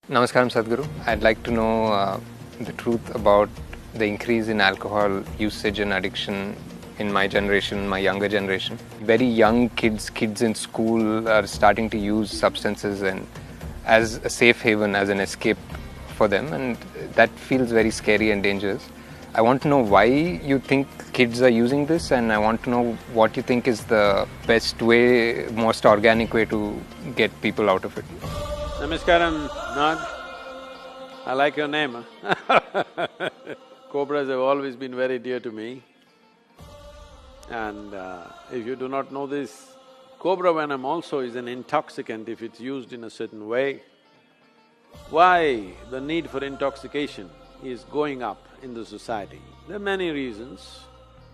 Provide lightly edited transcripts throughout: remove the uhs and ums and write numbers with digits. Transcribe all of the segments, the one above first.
Namaskaram Sadhguru. I'd like to know the truth about the increase in alcohol usage and addiction in my generation, my younger generation. Very young kids in school are starting to use substances and as a safe haven, as an escape for them, and that feels very scary and dangerous. I want to know why you think kids are using this, and I want to know what you think is the best way, most organic way to get people out of it. Namaskaram, Nag. I like your name. Cobras have always been very dear to me. And if you do not know this, cobra venom also is an intoxicant if it's used in a certain way. Why the need for intoxication is going up in the society? There are many reasons.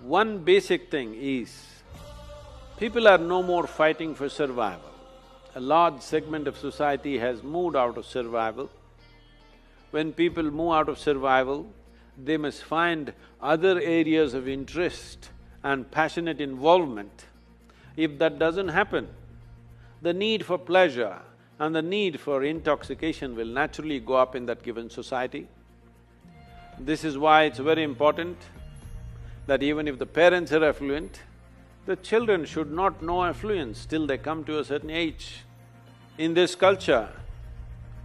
One basic thing is, people are no more fighting for survival. A large segment of society has moved out of survival. When people move out of survival, they must find other areas of interest and passionate involvement. If that doesn't happen, the need for pleasure and the need for intoxication will naturally go up in that given society. This is why it's very important that even if the parents are affluent, the children should not know affluence till they come to a certain age. In this culture,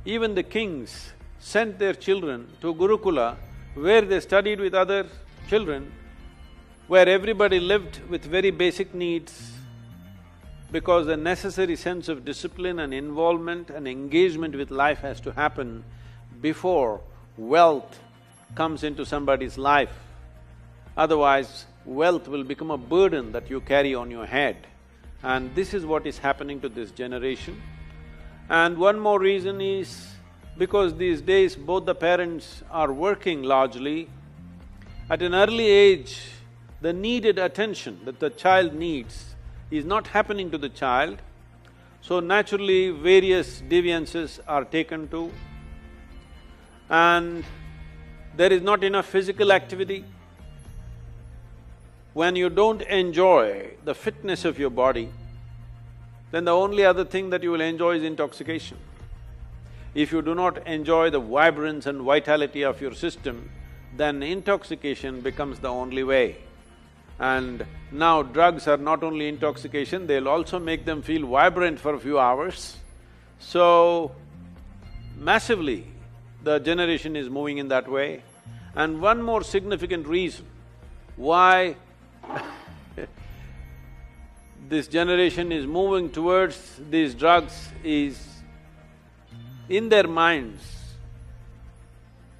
even the kings sent their children to Gurukula, where they studied with other children, where everybody lived with very basic needs, because a necessary sense of discipline and involvement and engagement with life has to happen before wealth comes into somebody's life. Otherwise, wealth will become a burden that you carry on your head. And this is what is happening to this generation. And one more reason is, because these days both the parents are working largely, at an early age, the needed attention that the child needs is not happening to the child, so naturally various deviances are taken to, and there is not enough physical activity. When you don't enjoy the fitness of your body, then the only other thing that you will enjoy is intoxication. If you do not enjoy the vibrance and vitality of your system, then intoxication becomes the only way. And now drugs are not only intoxication, they'll also make them feel vibrant for a few hours. So, massively, the generation is moving in that way. And one more significant reason why this generation is moving towards these drugs is, in their minds,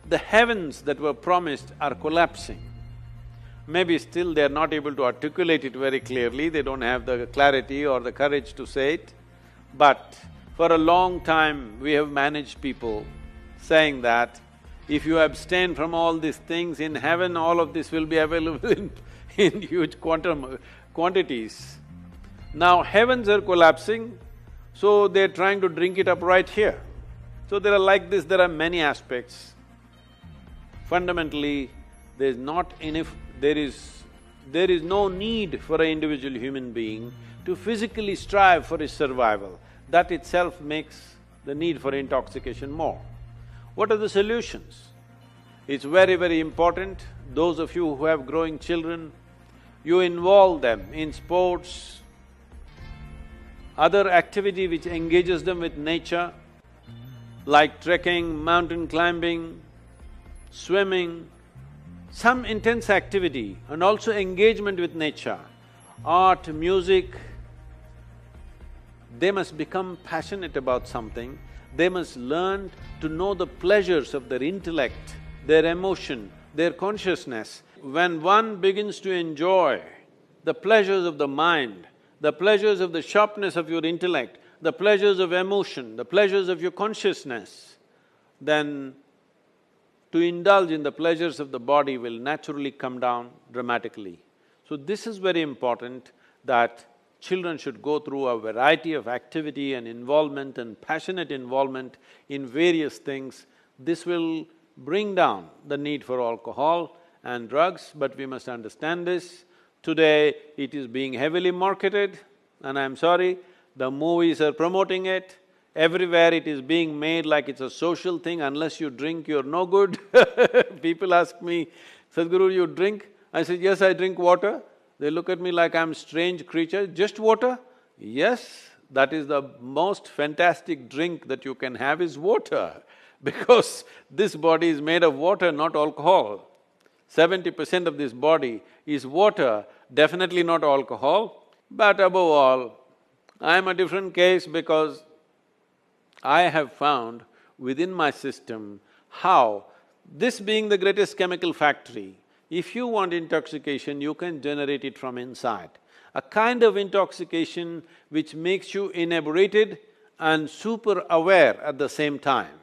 the heavens that were promised are collapsing. Maybe still they are not able to articulate it very clearly, they don't have the clarity or the courage to say it, but for a long time we have managed people saying that if you abstain from all these things, in heaven all of this will be available in huge quantities. Now heavens are collapsing, so they're trying to drink it up right here. So there are like this, there are many aspects. Fundamentally, there is no need for an individual human being to physically strive for his survival. That itself makes the need for intoxication more. What are the solutions? It's very, very important, those of you who have growing children, you involve them in sports, other activity which engages them with nature, like trekking, mountain climbing, swimming, some intense activity and also engagement with nature, art, music. They must become passionate about something, they must learn to know the pleasures of their intellect, their emotion, their consciousness. When one begins to enjoy the pleasures of the mind, the pleasures of the sharpness of your intellect, the pleasures of emotion, the pleasures of your consciousness, then to indulge in the pleasures of the body will naturally come down dramatically. So this is very important, that children should go through a variety of activity and involvement and passionate involvement in various things. This will bring down the need for alcohol and drugs, but we must understand this. Today, it is being heavily marketed, and I'm sorry, the movies are promoting it, Everywhere it is being made like it's a social thing, unless you drink, you're no good. People ask me, Sadhguru, you drink? I say, yes, I drink water. They look at me like I'm a strange creature, just water? Yes, that is the most fantastic drink that you can have is water, because this body is made of water, not alcohol. 70% of this body is water, definitely not alcohol. But above all, I'm a different case because I have found within my system how, this being the greatest chemical factory, if you want intoxication, you can generate it from inside. A kind of intoxication which makes you inebriated and super aware at the same time.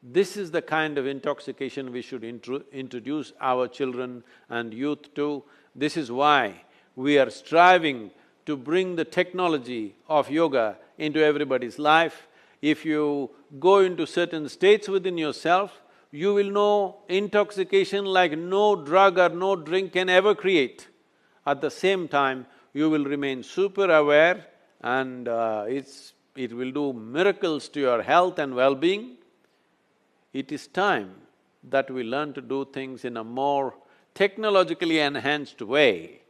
This is the kind of intoxication we should introduce our children and youth to. This is why we are striving to bring the technology of yoga into everybody's life. If you go into certain states within yourself, you will know intoxication like no drug or no drink can ever create. At the same time, you will remain super aware and it will do miracles to your health and well-being. It is time that we learn to do things in a more technologically enhanced way.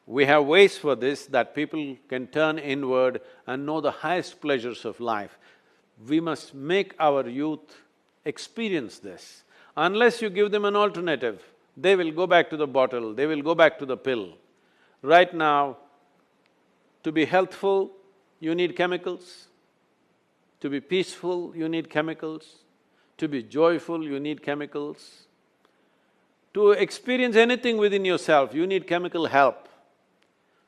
We have ways for this that people can turn inward and know the highest pleasures of life. We must make our youth experience this. Unless you give them an alternative, they will go back to the bottle, they will go back to the pill. Right now, to be healthful, you need chemicals. To be peaceful, you need chemicals. To be joyful, you need chemicals. To experience anything within yourself, you need chemical help.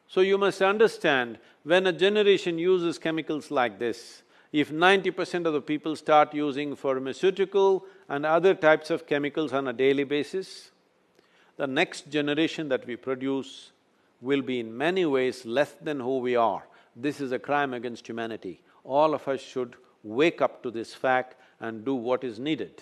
So you must understand, when a generation uses chemicals like this, if 90% of the people start using pharmaceutical and other types of chemicals on a daily basis, the next generation that we produce will be in many ways less than who we are. This is a crime against humanity. All of us should wake up to this fact and do what is needed.